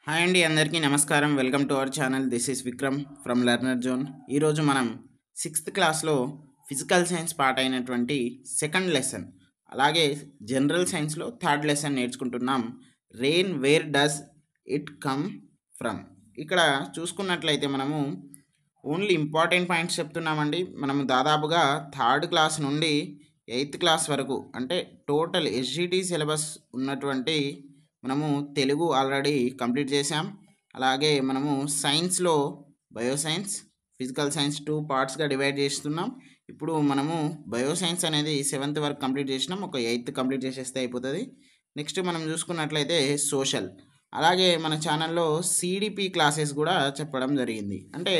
Hi అండి, అందరికీ నమస్కారం. Welcome to our channel. This is Vikram from learner zone. ఈరోజు మనం 6th క్లాస్లో ఫిజికల్ సైన్స్ పార్ట్ అయినటువంటి సెకండ్ లెసన్, అలాగే జనరల్ సైన్స్లో థర్డ్ లెసన్ నేర్చుకుంటున్నాం. Rain where does it come from. ఇక్కడ చూసుకున్నట్లయితే మనము ఓన్లీ ఇంపార్టెంట్ పాయింట్స్ చెప్తున్నామండి. మనము దాదాపుగా థర్డ్ క్లాస్ నుండి 8th క్లాస్ వరకు, అంటే టోటల్ ఎస్జిటి సిలబస్ ఉన్నటువంటి మనము తెలుగు ఆల్రెడీ కంప్లీట్ చేసాం. అలాగే మనము సైన్స్లో బయోసైన్స్, ఫిజికల్ సైన్స్ 2 పార్ట్స్గా డివైడ్ చేస్తున్నాం. ఇప్పుడు మనము బయోసైన్స్ అనేది 7th వరకు కంప్లీట్ చేసినాం. ఒక 8th కంప్లీట్ చేసేస్తే అయిపోతుంది. నెక్స్ట్ మనం చూసుకున్నట్లయితే సోషల్, అలాగే మన ఛానల్లో సిడిపి క్లాసెస్ కూడా చెప్పడం జరిగింది. అంటే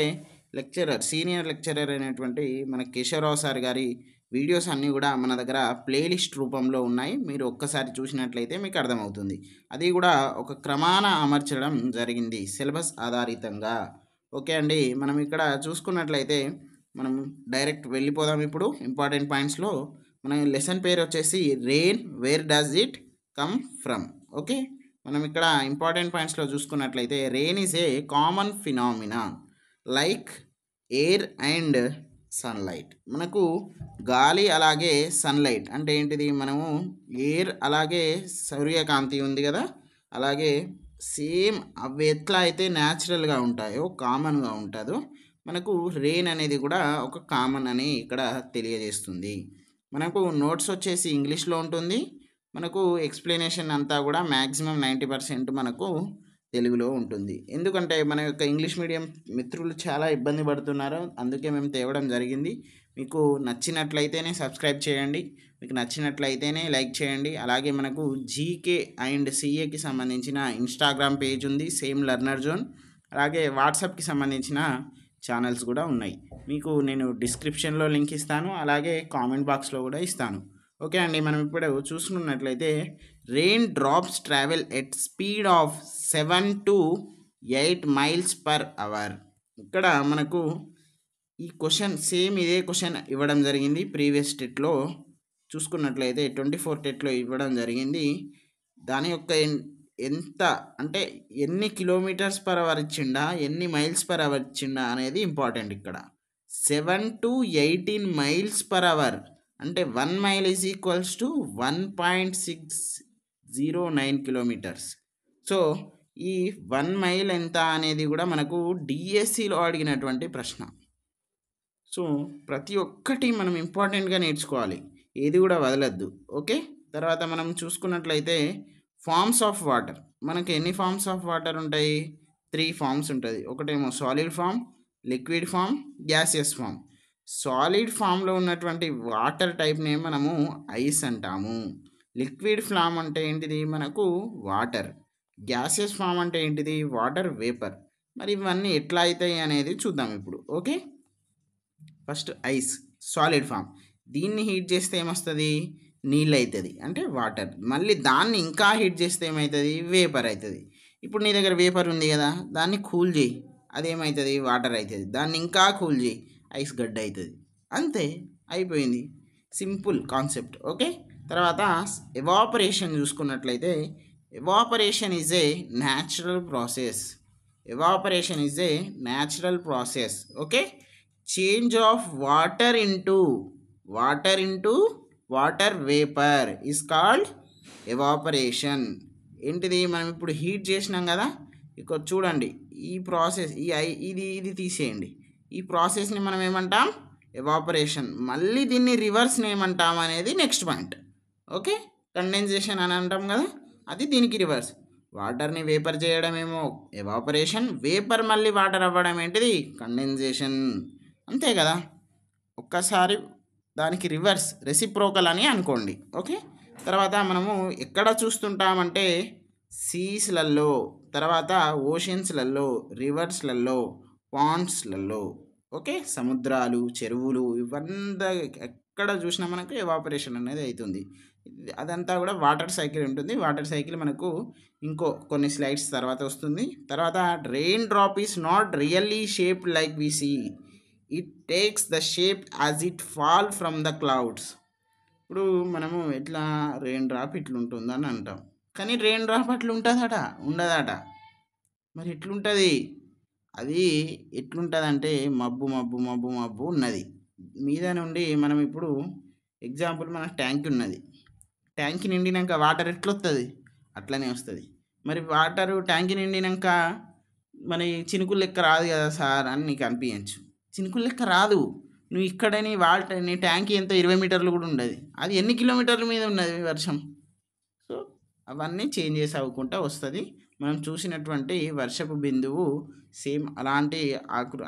లెక్చరర్, సీనియర్ లెక్చరర్ అయినటువంటి మన కేశవరావు సార్ గారి వీడియోస్ అన్నీ కూడా మన దగ్గర ప్లేలిస్ట్ రూపంలో ఉన్నాయి. మీరు ఒక్కసారి చూసినట్లయితే మీకు అర్థమవుతుంది. అది కూడా ఒక క్రమాన అమర్చడం జరిగింది సిలబస్ ఆధారితంగా. ఓకే అండి, మనం ఇక్కడ చూసుకున్నట్లయితే మనం డైరెక్ట్ వెళ్ళిపోదాం. ఇప్పుడు ఇంపార్టెంట్ పాయింట్స్లో మన లెసన్ పేరు వచ్చేసి rain where does it come from. Okay, మనం ఇక్కడ ఇంపార్టెంట్ పాయింట్స్లో చూసుకున్నట్లయితే rain is a common phenomena like air and sunlight. మనకు గాలి అలాగే సన్లైట్ అంటే ఏంటిది, మనము ఎయిర్ అలాగే సూర్యకాంతి ఉంది కదా, అలాగే సేమ్ అవి ఎట్లా అయితే న్యాచురల్గా ఉంటాయో, కామన్గా ఉంటుందో, మనకు రెయిన్ అనేది కూడా ఒక కామన్ అని ఇక్కడ తెలియజేస్తుంది. మనకు నోట్స్ వచ్చేసి ఇంగ్లీష్లో ఉంటుంది. మనకు ఎక్స్ప్లెనేషన్ అంతా కూడా మ్యాక్సిమం 90% మనకు తెలుగులో ఉంటుంది. ఎందుకంటే మన యొక్క ఇంగ్లీష్ మీడియం మిత్రులు చాలా ఇబ్బంది పడుతున్నారు, అందుకే మేము తేవడం జరిగింది. మీకు నచ్చినట్లయితేనే సబ్స్క్రైబ్ చేయండి, మీకు నచ్చినట్లయితేనే లైక్ చేయండి. అలాగే మనకు జీకే అండ్ సిఏకి సంబంధించిన ఇన్స్టాగ్రామ్ పేజ్ ఉంది, సేమ్ లెర్నర్ జోన్. అలాగే వాట్సాప్కి సంబంధించిన ఛానల్స్ కూడా ఉన్నాయి. మీకు నేను డిస్క్రిప్షన్లో లింక్ ఇస్తాను, అలాగే కామెంట్ బాక్స్లో కూడా ఇస్తాను. ఓకే అండి, మనం ఇప్పుడు చూసుకున్నట్లయితే rain drops travel at speed of 7 to 8 miles per hour. ఇక్కడ మనకు ఈ క్వశ్చన్ సేమ్ ఇదే క్వశ్చన్ ఇవ్వడం జరిగింది. ప్రీవియస్ టెట్లో చూసుకున్నట్లయితే 24 టెట్లో ఇవ్వడం జరిగింది. దాని యొక్క ఎంత అంటే ఎన్ని కిలోమీటర్స్ పర్ అవర్ ఇచ్చిండా, ఎన్ని మైల్స్ పర్ అవర్ ఇచ్చిండా అనేది ఇంపార్టెంట్. ఇక్కడ 7 to 18 miles per hour అంటే 1 mile is equals to 1.609 kilometres. So ఈ 1 మైల్ ఎంత అనేది కూడా మనకు డిఎస్సిలో అడిగినటువంటి ప్రశ్న. సో ప్రతి ఒక్కటి మనం ఇంపార్టెంట్గా నేర్చుకోవాలి, ఏది కూడా వదలద్దు. ఓకే, తర్వాత మనం చూసుకున్నట్లయితే ఫార్మ్స్ ఆఫ్ వాటర్. మనకి ఎన్ని ఫార్మ్స్ ఆఫ్ వాటర్ ఉంటాయి? 3 ఫార్మ్స్ ఉంటుంది. ఒకటేమో solid form, liquid form, gaseous form. Solid ఫామ్లో ఉన్నటువంటి వాటర్ టైప్ని మనము ఐస్ అంటాము. లిక్విడ్ ఫామ్ అంటే ఏంటిది, మనకు వాటర్. గ్యాసియస్ ఫామ్ అంటే ఏంటిది, వాటర్ వేపర్. మరి ఇవన్నీ ఎట్లా అవుతాయి అనేది చూద్దాం ఇప్పుడు. Okay, first ice, solid form. దీన్ని హీట్ చేస్తే ఏమొస్తుంది, నీళ్ళు అవుతుంది, అంటే వాటర్. మళ్ళీ దాన్ని ఇంకా హీట్ చేస్తే ఏమవుతుంది, వేపర్ అవుతుంది. ఇప్పుడు నీ దగ్గర వేపర్ ఉంది కదా, దాన్ని కూల్ చేయి, అదేమవుతుంది, వాటర్ అవుతుంది. దాన్ని ఇంకా కూల్ చేయి, ఐస్ గడ్డ అవుతుంది. అంతే, అయిపోయింది. Simple concept. ఓకే, తర్వాత ఎవాపరేషన్ చూసుకున్నట్లయితే evaporation is a natural process. Evaporation is a natural process. Okay, change of water into water vapour is called evaporation. ఏంటిది, మనం ఇప్పుడు హీట్ చేసినాం కదా, ఇక్కడ చూడండి ఈ ప్రాసెస్, ఇది తీసేయండి. ఈ ప్రాసెస్ని మనం ఏమంటాం, ఎవాపరేషన్. మళ్ళీ దీన్ని రివర్స్ని ఏమంటాం అనేది నెక్స్ట్ పాయింట్. ఓకే, కండెన్సేషన్ అని అంటాం కదా, అది దీనికి రివర్స్. వాటర్ని వేపర్ చేయడం ఏమో ఎవాపరేషన్, వేపర్ మళ్ళీ వాటర్ అవ్వడం ఏంటిది, కండెన్సేషన్. అంతే కదా, ఒక్కసారి దానికి రివర్స్, రెసిప్రోకల్ అని అనుకోండి. ఓకే, తర్వాత మనము ఎక్కడ చూస్తుంటామంటే సీస్లలో, తర్వాత ఓషన్స్లలో, రివర్స్లలో, పాండ్స్లలో. ఓకే, సముద్రాలు, చెరువులు, ఇవంతా ఎక్కడ చూసినా మనకు ఎవాపరేషన్ అనేది అవుతుంది. అదంతా కూడా వాటర్ సైకిల్ ఉంటుంది. వాటర్ సైకిల్ మనకు ఇంకో కొన్ని స్లైడ్స్ తర్వాత వస్తుంది. తర్వాత rain drop is not really shaped like we see, it takes the shape as it fall from the clouds. ఇప్పుడు మనము ఎట్లా రెయిన్ డ్రాప్ ఇట్లా ఉంటుందని అంటాం, కానీ రెయిన్ డ్రాప్ అట్లా ఉంటుందట, ఉండదట. మరి ఎట్లుంటుంది అది? ఎట్లుంటుందంటే మబ్బు మబ్బు మబ్బు మబ్బు ఉన్నది మీద నుండి. మనం ఇప్పుడు ఎగ్జాంపుల్ మన ట్యాంక్ ఉన్నది, ట్యాంక్ నిండినాక వాటర్ ఎట్లొస్తుంది? అట్లనే వస్తుంది. మరి వాటరు ట్యాంక్ నిండినాక మన ఈ చినుకులు లెక్క రాదు కదా సార్ అని నీకు అనిపించచ్చు. చినుకులు లెక్క రాదు. నువ్వు ఇక్కడని వాటర్ నీ ట్యాంక్ ఎంత 20 మీటర్లు కూడా ఉండదు. అది ఎన్ని కిలోమీటర్ల మీద ఉన్నది వర్షం. సో అవన్నీ చేంజెస్ అవ్వకుండా వస్తుంది. మనం చూసినటువంటి వర్షపు బిందువు సేమ్ అలాంటి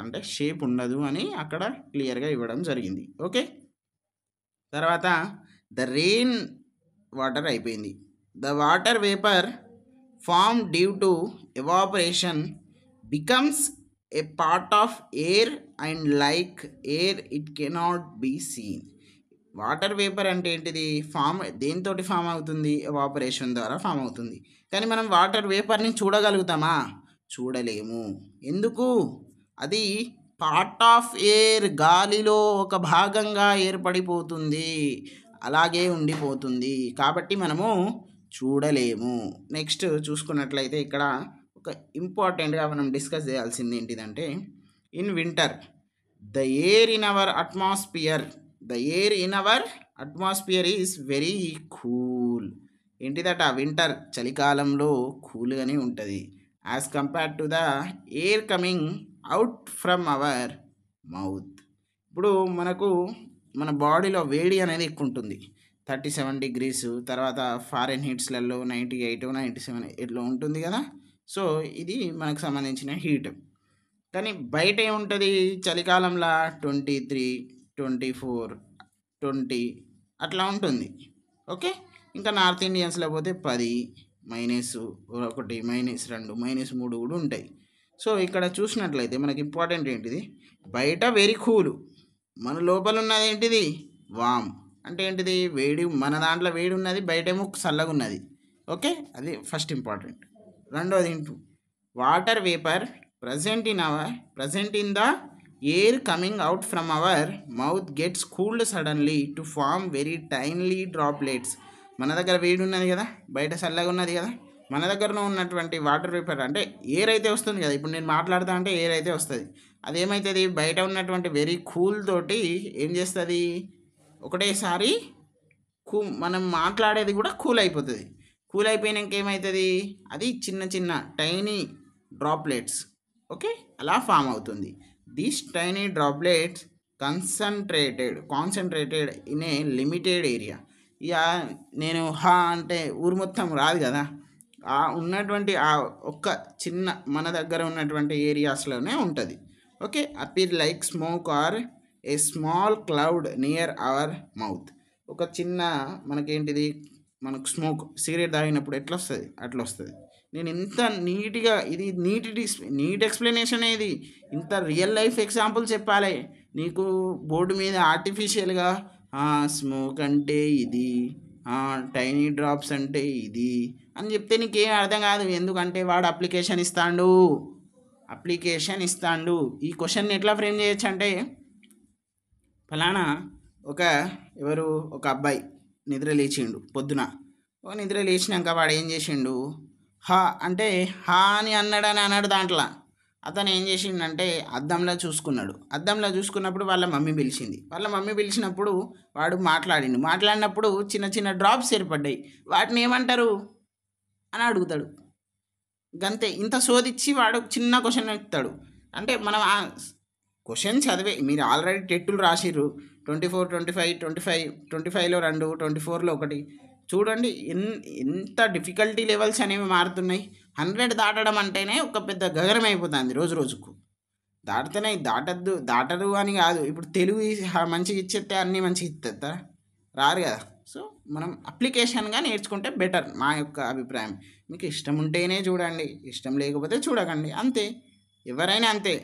అంటే షేప్ ఉండదు అని అక్కడ క్లియర్గా ఇవ్వడం జరిగింది. ఓకే, తర్వాత ద రెయిన్ వాటర్ అయిపోయింది. The water vapour form due to evaporation becomes a part of air and like air it cannot be seen. Water vapour అంటే ఏంటిది? దేనితోటి ఫామ్ అవుతుంది? ఎవాపరేషన్ ద్వారా ఫామ్ అవుతుంది. కానీ మనం వాటర్ వేపర్ని చూడగలుగుతామా? చూడలేము. ఎందుకు? అది పార్ట్ ఆఫ్ ఎయిర్, గాలిలో ఒక భాగంగా ఏర్పడిపోతుంది, అలాగే ఉండిపోతుంది. కాబట్టి మనము చూడలేము. నెక్స్ట్ చూసుకున్నట్లయితే ఇక్కడ ఒక ఇంపార్టెంట్గా మనం డిస్కస్ చేయాల్సింది ఏంటిదంటే, in winter the air in our atmosphere is very cool. ఏంటిదట? వింటర్ చలికాలంలో కూల్గానే ఉంటుంది. As compared to the air coming out from our mouth. ఇప్పుడు మన బాడీలో వేడి అనేది ఎక్కువ ఉంటుంది, 37 degrees, తర్వాత ఫారెన్హీట్స్లలో 98, 97 ఇట్లా ఉంటుంది కదా. సో ఇది మనకు సంబంధించిన హీట్. కానీ బయట ఏముంటుంది? చలికాలంలో 23, 24, 20 అట్లా ఉంటుంది. ఓకే, ఇంకా నార్త్ ఇండియన్స్లో పోతే 10, -1, -2, -3 కూడా ఉంటాయి. సో ఇక్కడ చూసినట్లయితే మనకి ఇంపార్టెంట్ ఏంటిది? బయట వెరీ కూల్, మన లోపల ఉన్నది ఏంటిది? వామ్. అంటే ఏంటిది? వేడి. మన దాంట్లో వేడి ఉన్నది, బయటేమో చల్లగా ఉన్నది. ఓకే, అది ఫస్ట్ ఇంపార్టెంట్. రెండోది water vapour present in the air coming out from our mouth gets cooled suddenly to form very tiny droplets. మన దగ్గర వేడి ఉన్నది కదా, బయట చల్లగా ఉన్నది కదా. మన దగ్గరలో ఉన్నటువంటి వాటర్ వేపర్ అంటే ఎయిర్ అయితే వస్తుంది కదా. ఇప్పుడు నేను మాట్లాడుతా అంటే ఎయిర్ అయితే వస్తుంది. అదేమవుతుంది? బయట ఉన్నటువంటి వెరీ కూల్ తోటి ఏం చేస్తుంది? ఒకటేసారి మనం మాట్లాడేది కూడా కూల్ అయిపోతుంది. కూల్ అయిపోయినాక ఏమవుతుంది? అది చిన్న చిన్న టైనీ డ్రాప్లెట్స్, ఓకే, అలా ఫామ్ అవుతుంది. These tiny droplets concentrated in a limited area. ఇక నేను అంటే ఊరు మొత్తం రాదు కదా, ఉన్నటువంటి ఒక్క చిన్న మన దగ్గర ఉన్నటువంటి ఏరియాస్లోనే ఉంటుంది. Okay, appear like smoke or a small cloud near our mouth. ఒక చిన్న మనకేంటిది, మనకు స్మోక్, సిగరెట్ తాగినప్పుడు ఎట్లా వస్తుంది అట్లా వస్తుంది. నేను ఇంత నీట్గా, ఇది నీట్ ఎక్స్ప్లెనేషన్, ఇది ఇంత రియల్ లైఫ్ ఎగ్జాంపుల్ చెప్పాలి నీకు బోర్డు మీద ఆర్టిఫిషియల్గా. స్మోక్ అంటే ఇది, టైనీ డ్రాప్స్ అంటే ఇది అని చెప్తే నీకేం అర్థం కాదు. ఎందుకంటే వాడు అప్లికేషన్ ఇస్తాడు. ఈ క్వశ్చన్ని ఎట్లా ఫ్రేమ్ చేయొచ్చు అంటే, ఫలానా ఒక అబ్బాయి నిద్ర లేచిండు పొద్దున. నిద్ర లేచినాక వాడు ఏం చేసిండు? అంటే అని అన్నాడు. దాంట్లో అతను ఏం చేసిండంటే అద్దంలో చూసుకున్నప్పుడు వాళ్ళ మమ్మీ పిలిచినప్పుడు వాడు మాట్లాడినప్పుడు చిన్న చిన్న డ్రాప్స్ ఏర్పడ్డాయి. వాటిని ఏమంటారు అని అడుగుతాడు. గంతే. ఇంత సోదిచ్చి వాడు చిన్న క్వశ్చన్ ఇస్తాడు. అంటే మనం ఆ క్వశ్చన్ చదివే, మీరు ఆల్రెడీ టెట్టులు రాసిర్రు, 24, 25, 25లో 2, 24లో 1. చూడండి ఎంత డిఫికల్టీ లెవెల్స్ అనేవి మారుతున్నాయి. 100 దాటడం అంటేనే ఒక పెద్ద గగనం అయిపోతుంది రోజుకు. దాటరు అని కాదు. ఇప్పుడు తెలుగు మంచిగా ఇచ్చేస్తే అన్నీ మంచిగా ఇస్తుందా? రారు కదా. సో మనం అప్లికేషన్గా నేర్చుకుంటే బెటర్, మా యొక్క అభిప్రాయం. మీకు ఇష్టం ఉంటేనే చూడండి, ఇష్టం లేకపోతే చూడకండి, అంతే. ఎవరైనా అంతే.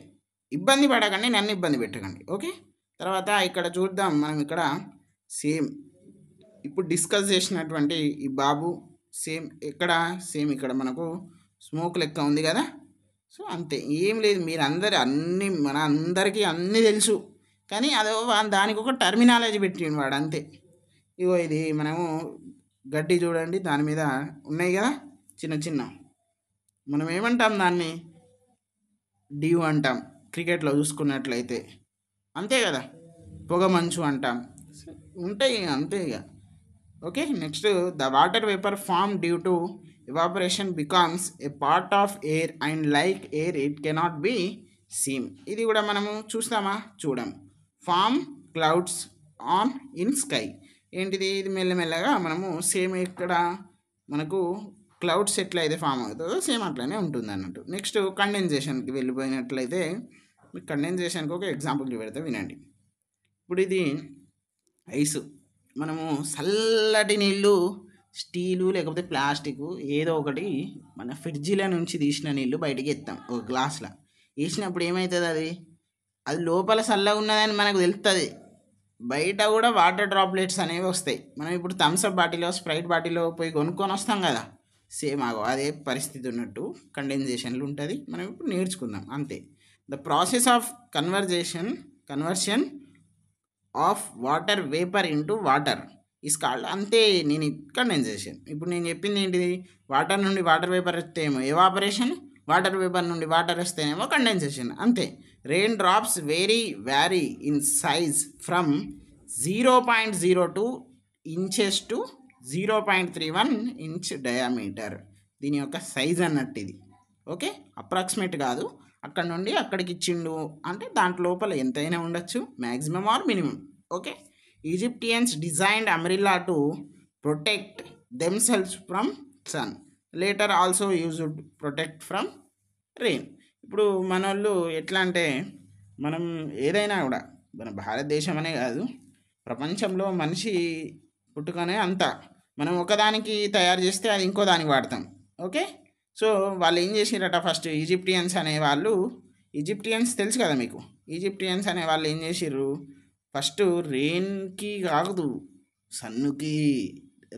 ఇబ్బంది పడకండి, నన్ను ఇబ్బంది పెట్టకండి. ఓకే, తర్వాత ఇక్కడ చూద్దాం. మనం ఇక్కడ సేమ్ ఇప్పుడు డిస్కస్ చేసినటువంటి ఈ బాబు సేమ్ ఇక్కడ మనకు స్మోక్ లెక్క ఉంది కదా. సో అంతే, ఏం లేదు. మీరు మన అందరికీ అన్నీ తెలుసు, కానీ దానికి ఒక టర్మినాలజీ పెట్టిండు వాడు, అంతే. ఇగో ఇది మనము గడ్డి చూడండి, దాని మీద ఉన్నాయి కదా చిన్న చిన్న మనం ఏమంటాం దాన్ని? డ్యూ అంటాం క్రికెట్లో చూసుకున్నట్లయితే, అంతే కదా. పొగమంచు అంటాం. ఉంటాయి అంతే ఇక. Okay, next the water vapour form due to evaporation becomes a part of air and like air it cannot be seen. ఇది కూడా మనము చూస్తామా? చూడం. Form clouds on in sky. ఏంటిది? ఇది మెల్లమెల్లగా మనము సేమ్ ఇక్కడ మనకు క్లౌడ్స్ ఎట్లా అయితే ఫామ్ అవుతుందో సేమ్ అట్లనే ఉంటుంది అన్నట్టు. నెక్స్ట్ కండెన్సేషన్కి వెళ్ళిపోయినట్లయితే, మీకు కండెన్సేషన్కి ఒక ఎగ్జాంపుల్ చూపెడితే వినండి. ఇప్పుడు ఇది ఐసు. మనము చల్లటి నీళ్ళు స్టీలు లేకపోతే ప్లాస్టిక్ ఏదో ఒకటి మన ఫ్రిడ్జిల నుంచి తీసిన నీళ్ళు బయటికి ఎత్తాం ఒక గ్లాస్లో. వేసినప్పుడు ఏమవుతుంది? అది లోపల చల్లగా ఉన్నదని మనకు తెలుస్తుంది. బయట కూడా వాటర్ డ్రాప్లెట్స్ అనేవి వస్తాయి. మనం ఇప్పుడు థమ్స్అప్ బాటిల్లో, స్ప్రైట్ బాటిల్లో పోయి కొనుక్కొని వస్తాం కదా, సేమ్ అదే పరిస్థితి ఉన్నట్టు కండెన్సేషన్లు ఉంటుంది. మనం ఇప్పుడు నేర్చుకుందాం అంతే. The process of conversion of water vapour into water is called, అంతే. నేను కండెన్సేషన్. ఇప్పుడు నేను చెప్పింది ఏంటిది? వాటర్ నుండి వాటర్ వేపర్ వస్తే ఏమో ఎవాపరేషన్, వాటర్ వేపర్ నుండి వాటర్ వస్తేనేమో కండెన్సేషన్, అంతే. Rain drops vary in size from 0.02 inches to 0.31 inch diameter. దీని యొక్క సైజ్ అన్నట్టు ఇది. ఓకే, అప్రాక్సిమేట్ కాదు. అక్కడ నుండి అక్కడికి ఇచ్చిండు అంటే దాంట్లో లోపల ఎంతైనా ఉండొచ్చు, maximum or minimum. Okay, Egyptians designed umbrella to protect themselves from sun, later also used protect from rain. ఇప్పుడు మన వాళ్ళు ఎట్లా అంటే, మనం ఏదైనా కూడా మన భారతదేశం అనే కాదు, ప్రపంచంలో మనిషి పుట్టుకనే అంతా మనం ఒకదానికి తయారు చేస్తే అది ఇంకో దానికి వాడతాం. ఓకే, సో వాళ్ళు ఏం చేసిరట ఫస్ట్, ఈజిప్టియన్స్ తెలుసు కదా మీకు. ఈజిప్టియన్స్ అనే వాళ్ళు ఏం చేసిర్రు, ఫస్ట్ రెయిన్కి కాదు సన్నుకి,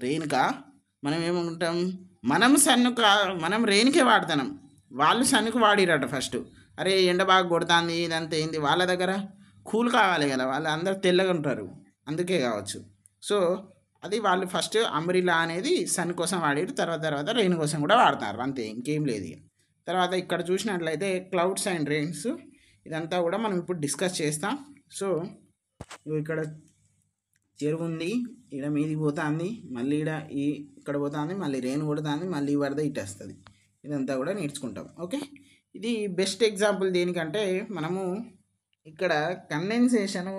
రెయిన్కా మనం ఏమనుకుంటాం, మనం రెయిన్కే వాడుతున్నాం, వాళ్ళు సన్నుకు వాడిరట ఫస్ట్. అరే ఎండ బాగా కొడుతుంది ఇదంతా ఏంది, వాళ్ళ దగ్గర కూల్ కావాలి కదా, వాళ్ళు అందరు తెల్లగా ఉంటారు అందుకే కావచ్చు. సో అది వాళ్ళు ఫస్ట్ అంబ్రిల్లా అనేది సన్ కోసం వాడారు, తర్వాత రెయిన్ కోసం కూడా వాడతారు, అంతే, ఇంకేం లేదు. తర్వాత ఇక్కడ చూసినట్లయితే క్లౌడ్స్ అండ్ రెయిన్స్, ఇదంతా కూడా మనం ఇప్పుడు డిస్కస్ చేస్తాం. సో ఇక్కడ చెరువు ఉంది, ఇక్కడ మీదికి పోతుంది, మళ్ళీ ఇక్కడ పోతుంది, మళ్ళీ రెయిన్ కొడుతుంది, మళ్ళీ వరద ఇటు వస్తుంది. ఇదంతా కూడా నేర్చుకుంటాం. ఓకే, ఇది బెస్ట్ ఎగ్జాంపుల్ దేనికంటే, మనము ఇక్కడ కండెన్సేషను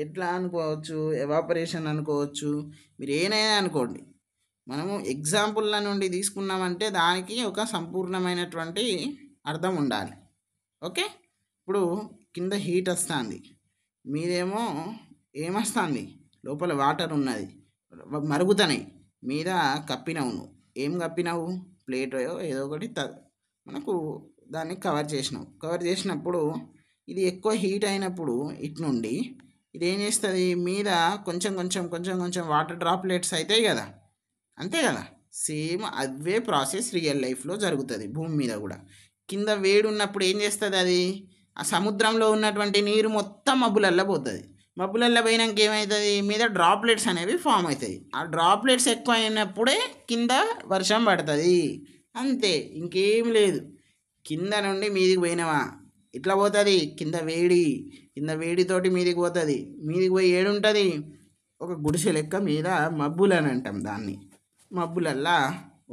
ఎట్లా అనుకోవచ్చు, ఎవాపరేషన్ అనుకోవచ్చు, మీరు ఏనైనా అనుకోండి. మనము ఎగ్జాంపుల్ల నుండి తీసుకున్నామంటే దానికి ఒక సంపూర్ణమైనటువంటి అర్థం ఉండాలి. ఓకే, ఇప్పుడు కింద హీట్ వస్తుంది, మీదేమో ఏమొస్తుంది, లోపల వాటర్ ఉన్నది, మరుగుతున్నాయి, మీద కప్పినవు. నువ్వు ఏం కప్పినావు? ప్లేట్ ఏదో ఒకటి మనకు దాన్ని కవర్ చేసినప్పుడు ఇది ఎక్కువ హీట్ అయినప్పుడు ఇటు నుండి ఇది ఏం చేస్తుంది, మీద కొంచెం వాటర్ డ్రాప్లెట్స్ అవుతాయి కదా, అంతే కదా. సేమ్ అవే ప్రాసెస్ రియల్ లైఫ్లో జరుగుతుంది భూమి మీద కూడా. కింద వేడి ఉన్నప్పుడు ఏం చేస్తుంది, అది ఆ సముద్రంలో ఉన్నటువంటి నీరు మొత్తం మబ్బులల్లో పోతుంది. మబ్బులల్లో పోయినాక ఏమవుతుంది, మీద డ్రాప్లెట్స్ అనేవి ఫామ్ అవుతాయి. ఆ డ్రాప్లెట్స్ ఎక్కువ అయినప్పుడే కింద వర్షం పడుతుంది, అంతే, ఇంకేం లేదు. కింద నుండి మీదికి పోయినావా ఇట్లా పోతుంది, కింద వేడితోటి మీదికి పోతుంది. మీదికి పోయి ఏడుంటుంది, ఒక గుడిసె లెక్క మీద మబ్బులు అని అంటాం దాన్ని, మబ్బులల్లా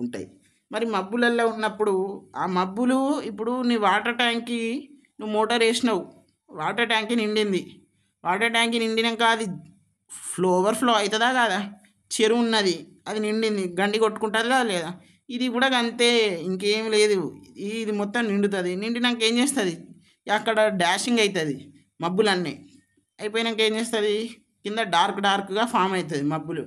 ఉంటాయి. మరి మబ్బులల్లో ఉన్నప్పుడు ఆ మబ్బులు, ఇప్పుడు నీ వాటర్ ట్యాంక్కి నువ్వు మోటార్ వేసినావు, వాటర్ ట్యాంక్కి నిండింది, వాటర్ ట్యాంక్కి నిండినాక అది ఓవర్ఫ్లో అవుతుందా కాదా? చెరువు ఉన్నది, అది నిండింది, గండి కొట్టుకుంటుందా లేదా? ఇది కూడా అంతే, ఇంకేం లేదు. ఇది మొత్తం నిండుతుంది, నిండినాక ఏం చేస్తుంది, అక్కడ డాషింగ్ అవుతుంది, మబ్బులన్నీ అయిపోయినాక ఏం చేస్తుంది, కింద డార్క్గా ఫామ్ అవుతుంది మబ్బులు,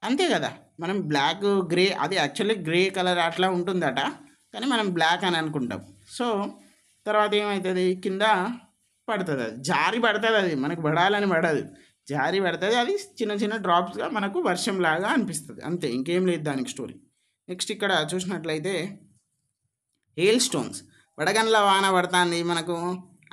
అంతే కదా. మనం బ్లాక్ గ్రే, అది యాక్చువల్లీ గ్రే కలర్ అట్లా ఉంటుందట, కానీ మనం బ్లాక్ అని అనుకుంటాం. సో తర్వాత ఏమవుతుంది, కింద పడుతుంది, అది జారి పడుతుంది, అది మనకు పడాలని పడదు, జారి పడుతుంది, అది చిన్న డ్రాప్స్గా మనకు వర్షంలాగా అనిపిస్తుంది, అంతే, ఇంకేం లేదు దానికి స్టోరీ. నెక్స్ట్ ఇక్కడ చూసినట్లయితే హెయిల్ స్టోన్స్, వడగండ్ల వాన పడుతుంది మనకు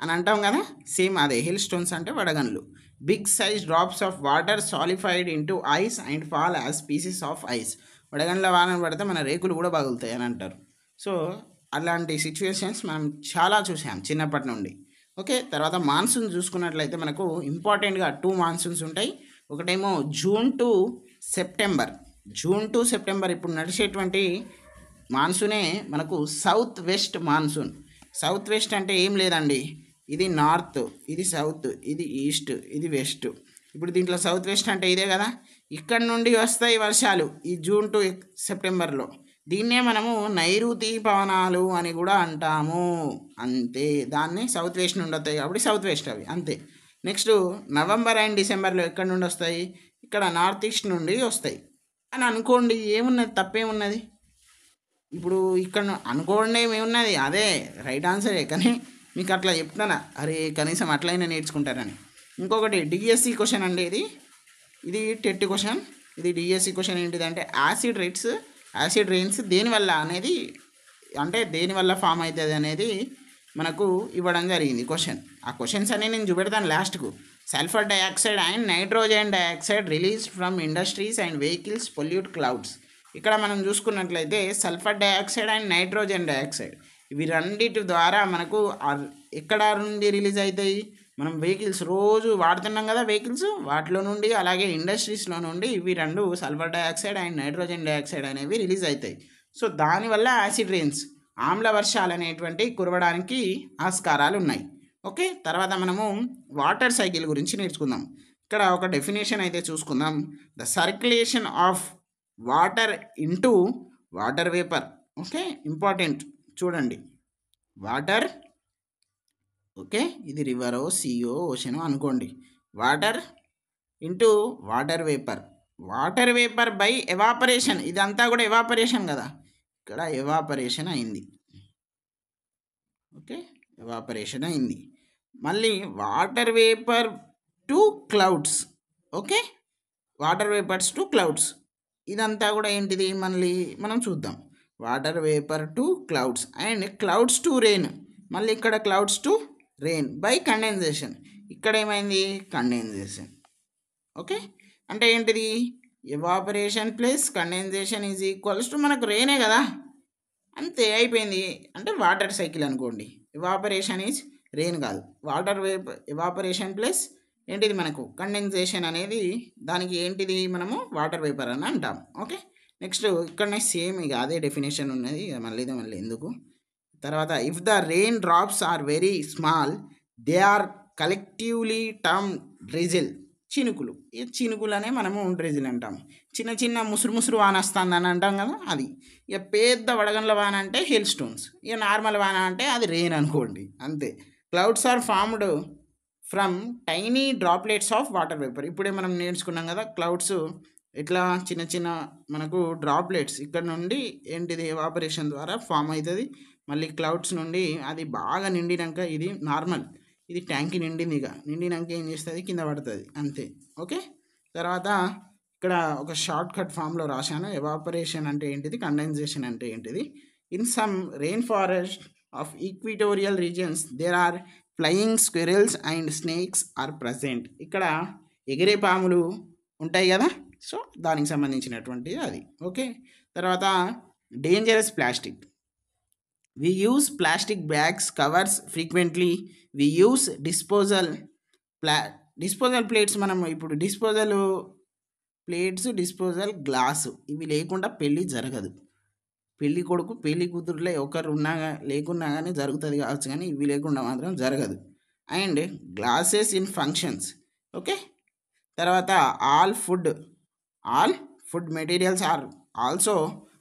అని అంటాం కదా, సేమ్ అదే హెయిల్ స్టోన్స్ అంటే వడగండ్లు. Big size drops of water solidified into ice and fall as pieces of ice. వడగండ్ల వాన పడితే మన రేకులు కూడా పగులుతాయి అని అంటారు. సో అలాంటి సిచ్యువేషన్స్ మనం చాలా చూసాం చిన్నప్పటి నుండి. ఓకే. తర్వాత మాన్సూన్ చూసుకున్నట్లయితే మనకు ఇంపార్టెంట్‌గా 2 మాన్సూన్స్ ఉంటాయి. ఒకటేమో June to September. June to September ఇప్పుడు నడిచేటువంటి మాన్సూనే మనకు south west monsoon. South west అంటే ఏం లేదండి, ఇది నార్త్, ఇది సౌత్, ఇది ఈస్ట్, ఇది వెస్ట్. ఇప్పుడు దీంట్లో సౌత్ వెస్ట్ అంటే ఇదే కదా. ఇక్కడ నుండి వస్తాయి వర్షాలు ఈ జూన్ టు సెప్టెంబర్లో. దీన్నే మనము నైరుతి పవనాలు అని కూడా అంటాము. అంతే, దాన్ని సౌత్ వెస్ట్ నుండి వస్తాయి కాబట్టి సౌత్ వెస్ట్ అవి అంతే. నెక్స్ట్ నవంబర్ అండ్ డిసెంబర్లో ఎక్కడి నుండి వస్తాయి, ఇక్కడ నార్త్ ఈస్ట్ నుండి వస్తాయి అని అనుకోండి. ఏమున్నది, తప్పేమున్నది? ఇప్పుడు ఇక్కడ అనుకోండి ఏమున్నది, అదే రైట్ ఆన్సరే. కానీ మీకు అట్లా చెప్తానా, అరే కనీసం అట్లయినా నేర్చుకుంటారని. ఇంకొకటి డిఎస్సి క్వశ్చన్ అండి, ఇది టెట్ క్వశ్చన్. ఇది డిఎస్సి క్వశ్చన్ ఏంటిదంటే యాసిడ్ రెయిన్స్ దేనివల్ల అనేది, అంటే దేనివల్ల ఫామ్ అవుతుంది అనేది మనకు ఇవ్వడం జరిగింది క్వశ్చన్. ఆ క్వశ్చన్స్ అన్నీ నేను చూపెడతాను లాస్ట్కు. Sulphur dioxide and nitrogen dioxide release from industries and vehicles pollute clouds. ఇక్కడ మనం చూసుకున్నట్లయితే sulphur dioxide and nitrogen dioxide ఇవి రెండింటి ద్వారా మనకు ఎక్కడ నుండి రిలీజ్ అవుతాయి, మనం వెహికల్స్ రోజు వాడుతున్నాం కదా వెహికల్స్, వాటిలో నుండి అలాగే ఇండస్ట్రీస్లో నుండి ఇవి రెండు sulphur dioxide and nitrogen dioxide అనేవి రిలీజ్ అవుతాయి. సో దానివల్ల యాసిడ్ రెయిన్స్, ఆమ్ల వర్షాలు అనేటువంటి కురవడానికి ఆస్కారాలు ఉన్నాయి. ఓకే. తర్వాత మనము వాటర్ సైకిల్ గురించి నేర్చుకుందాం. ఇక్కడ ఒక డెఫినేషన్ అయితే చూసుకుందాం. The circulation of water into water vapour. Okay, important చూడండి. వాటర్, ఓకే, ఇది రివరో సీయో ఓషనో అనుకోండి. Water into water vapour by evaporation. ఇదంతా కూడా ఎవాపరేషన్ కదా, ఇక్కడ ఎవాపరేషన్ అయింది. ఓకే, ఎవాపరేషన్ అయింది. మళ్ళీ water vapour to clouds. Okay, water vapours to clouds, ఇదంతా కూడా ఏంటిది మళ్ళీ మనం చూద్దాం. Water vapour to clouds and clouds to rain. మళ్ళీ ఇక్కడ clouds to rain by condensation. ఇక్కడ ఏమైంది, కండెన్సేషన్. ఓకే, అంటే ఏంటిది, evaporation plus condensation is equals to మనకు రెయినే కదా, అంతే అయిపోయింది. అంటే వాటర్ సైకిల్ అనుకోండి. ఎవాపరేషన్ ఈజ్ రెయిన్ కాదు, వాటర్ ఎవాపరేషన్ ప్లస్ ఏంటిది మనకు కండెన్సేషన్ అనేది, దానికి ఏంటిది మనము వాటర్ వేపర్ అని అంటాం. ఓకే. నెక్స్ట్ ఇక్కడనే సేమ్ ఇక అదే డెఫినేషన్ ఉన్నది, మళ్ళీ ఎందుకు. తర్వాత if the rain drops are very small they are collectively term drizzle. చినుకులు, ఈ చినుకులనే మనము డ్రిజిల్ అంటాం. చిన్న చిన్న ముసురు వాన వస్తుందని అంటాం కదా అది. ఇక పెద్ద వడగండ్ల వాన అంటే హెయిల్ స్టోన్స్. ఇక నార్మల్ వాన అంటే అది రెయిన్ అనుకోండి, అంతే. Clouds are formed from tiny droplets of water vapour. ఇప్పుడే మనం నేర్చుకున్నాం కదా క్లౌడ్స్ ఇట్లా చిన్న చిన్న మనకు డ్రాప్లెట్స్ ఇక్కడ నుండి ఏంటిది ఎవాపరేషన్ ద్వారా ఫామ్ అవుతుంది. మళ్ళీ క్లౌడ్స్ నుండి అది బాగా నిండినాక, ఇది నార్మల్, ఇది ట్యాంక్ నిండింది, ఇక నిండినాక ఏం చేస్తుంది, కింద పడుతుంది, అంతే. ఓకే. తర్వాత ఇక్కడ ఒక షార్ట్ కట్ ఫామ్లో రాశాను. ఎవాపరేషన్ అంటే ఏంటిది, కండెన్సేషన్ అంటే ఏంటిది. In some rain forest of equatorial regions there are flying squirrels and snakes are present. ఇక్కడ ఎగిరే పాములు ఉంటాయి కదా, సో దానికి సంబంధించినటువంటిది అది. ఓకే. తర్వాత dangerous plastic. We use plastic bags covers frequently. We use disposal plates. మనం ఇప్పుడు డిస్పోజల్ ప్లేట్స్, డిస్పోజల్ గ్లాసు ఇవి లేకుండా పెళ్ళి జరగదు. పెళ్ళి కొడుకు పెళ్ళి కూతురులో ఒకరు లేకున్నా కానీ జరుగుతుంది కావచ్చు, కానీ ఇవి లేకుండా మాత్రం జరగదు. And glasses in functions. Okay. తర్వాత all food materials are also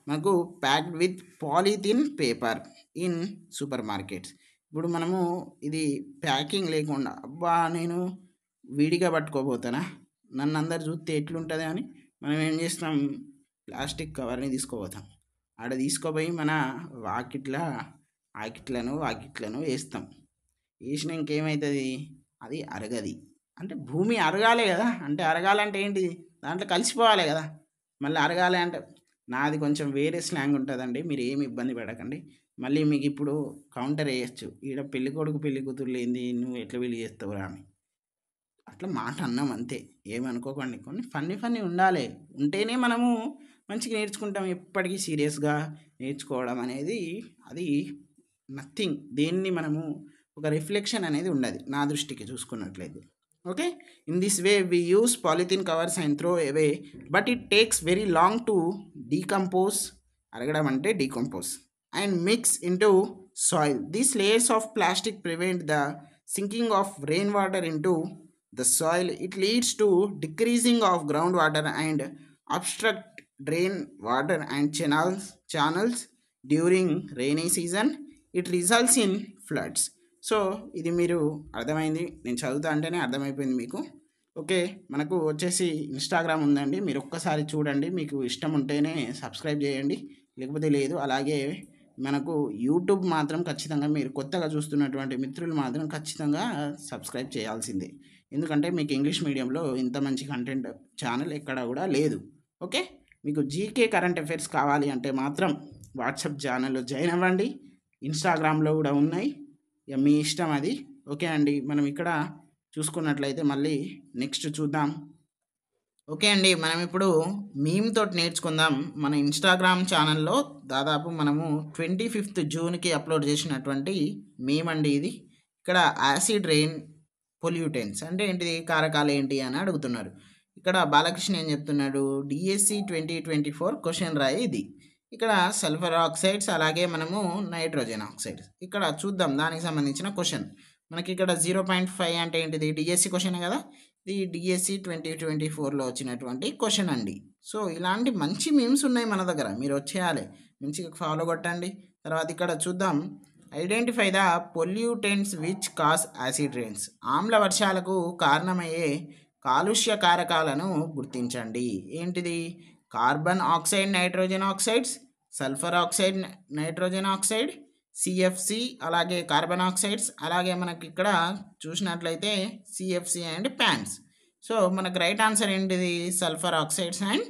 మనకు packed with polythene paper in supermarkets. ఇప్పుడు మనము ఇది ప్యాకింగ్ లేకుండా, అబ్బా నేను విడిగా పట్టుకోబోతానా, నన్ను అందరు చూస్తే ఎట్లుంటుంది అని మనం ఏం చేస్తాం, ప్లాస్టిక్ కవర్ని తీసుకోపోతాం. ఆడ తీసుకోపోయి మన వాకిట్లను వేస్తాం. వేసిన ఇంకేమవుతుంది, అది అరగది. అంటే భూమి అరగాలి కదా, అంటే అరగాలంటే ఏంటి, దాంట్లో కలిసిపోవాలి కదా. మళ్ళీ అరగాలి అంటే, నాది కొంచెం వేరే స్లాంగ్ ఉంటుందండి, మీరు ఏమి ఇబ్బంది పడకండి. మళ్ళీ మీకు ఇప్పుడు కౌంటర్ వేయచ్చు, ఈడ పెళ్ళి కొడుకు పెళ్ళి కూతురు ఏంది, నువ్వు ఎట్లా పెళ్ళి చేస్తావురా అని అట్లా మాట అన్నాం అంతే, ఏమనుకోకండి. కొన్ని ఫన్నీ ఉండాలి, ఉంటేనే మనము మంచిగా నేర్చుకుంటాం. ఎప్పటికీ సీరియస్గా నేర్చుకోవడం అనేది అది నథింగ్. దేన్ని మనము ఒక రిఫ్లెక్షన్ అనేది ఉండదు నా దృష్టికి చూసుకున్నట్లయితే. Okay, in this way we use polythene covers and throw away, but it takes very long to decompose, అరగడం అంటే decompose, and mix into soil. These layers of plastic prevent the sinking of rainwater into the soil. It leads to decreasing of groundwater and obstruct drain water and channels during rainy season. It results in floods. So ఇది మీరు అర్థమైంది, నేను చదువుతా అంటేనే అర్థమైపోయింది మీకు. Okay, మనకు వచ్చేసి ఇన్స్టాగ్రామ్ ఉందండి, మీరు ఒక్కసారి చూడండి, మీకు ఇష్టం ఉంటేనే సబ్స్క్రైబ్ చేయండి, లేకపోతే లేదు. అలాగే మనకు యూట్యూబ్ మాత్రం ఖచ్చితంగా మీరు కొత్తగా చూస్తున్నటువంటి మిత్రులు మాత్రం ఖచ్చితంగా సబ్స్క్రైబ్ చేయాల్సిందే. ఎందుకంటే మీకు ఇంగ్లీష్ మీడియంలో ఇంత మంచి కంటెంట్ ఛానల్ ఎక్కడ కూడా లేదు. ఓకే, మీకు జీకే కరెంట్ అఫైర్స్ కావాలి అంటే మాత్రం వాట్సాప్ ఛానల్లో జాయిన్ అవ్వండి, ఇన్స్టాగ్రామ్లో కూడా ఉన్నాయి, ఇక మీ ఇష్టం అది. ఓకే అండి, మనం ఇక్కడ చూసుకున్నట్లయితే మళ్ళీ నెక్స్ట్ చూద్దాం. ఓకే అండి, మనం ఇప్పుడు మీమ్ తోటి నేర్చుకుందాం. మన ఇన్స్టాగ్రామ్ ఛానల్లో దాదాపు మనము 25th జూన్కి అప్లోడ్ చేసినటువంటి మీమ్ అండి ఇది. ఇక్కడ యాసిడ్ రెయిన్ పొల్యూటెంట్స్ అంటే ఏంటిది, కారకాలు ఏంటి అని అడుగుతున్నారు. ఇక్కడ బాలకృష్ణ ఏం చెప్తున్నాడు, డిఎస్సి 2024 క్వశ్చన్ రాయి ఇది. ఇక్కడ సల్ఫర్ ఆక్సైడ్స్ అలాగే మనము నైట్రోజన్ ఆక్సైడ్స్ ఇక్కడ చూద్దాం, దానికి సంబంధించిన క్వశ్చన్. మనకి ఇక్కడ 0.5 అంటే ఏంటిది, డిఎస్సి క్వశ్చన్ కదా, ఇది డిఎస్సి 2024లో వచ్చినటువంటి క్వశ్చన్ అండి. సో ఇలాంటి మంచి మీమ్స్ ఉన్నాయి మన దగ్గర, మీరు వచ్చేయాలి, మంచిగా ఫాలో కొట్టండి. తర్వాత ఇక్కడ చూద్దాం, identify the pollutants which cos acid rains. ఆమ్ల వర్షాలకు కారణమయ్యే కాలుష్య కారకాలను గుర్తించండి. ఏంటిది, carbon oxide nitrogen oxides, sulphur oxide nitrogen oxide, CFC అలాగే కార్బన్ ఆక్సైడ్స్, అలాగే మనకి ఇక్కడ చూసినట్లయితే సిఎఫ్సి అండ్ ప్యాన్స్. సో మనకు రైట్ ఆన్సర్ ఏంటిది, sulphur oxides and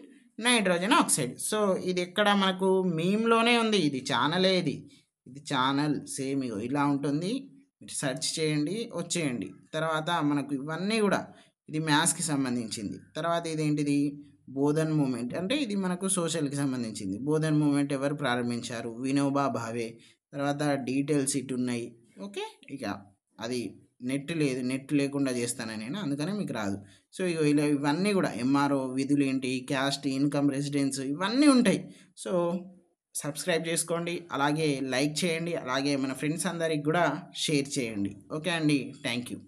nitrogen oxide. So ఇది ఎక్కడ మనకు మీమ్లోనే ఉంది, ఇది ఛానలే, ఇది ఛానల్ సేమ్ ఇగో ఇలా ఉంటుంది, మీరు సెర్చ్ చేయండి వచ్చేయండి. తర్వాత మనకు ఇవన్నీ కూడా ఇది మ్యాథ్స్కి సంబంధించింది. తర్వాత ఇదేంటిది, బోధన్ మూమెంట్ అంటే ఇది మనకు సోషల్కి సంబంధించింది. బోధన్ మూమెంట్ ఎవరు ప్రారంభించారు, వినోబా భావే. తర్వాత డీటెయిల్స్ ఇటు ఉన్నాయి. ఓకే, ఇక అది నెట్ లేదు, నెట్ లేకుండా చేస్తాను నేను, అందుకనే మీకు రాదు. సో ఇలా ఇవన్నీ కూడా ఎంఆర్ఓ విధులు ఏంటి, క్యాస్ట్, ఇన్కమ్, రెసిడెన్స్ ఇవన్నీ ఉంటాయి. సో సబ్స్క్రైబ్ చేసుకోండి, అలాగే లైక్ చేయండి, అలాగే మన ఫ్రెండ్స్ అందరికి కూడా షేర్ చేయండి. ఓకే అండి, థ్యాంక్ యూ.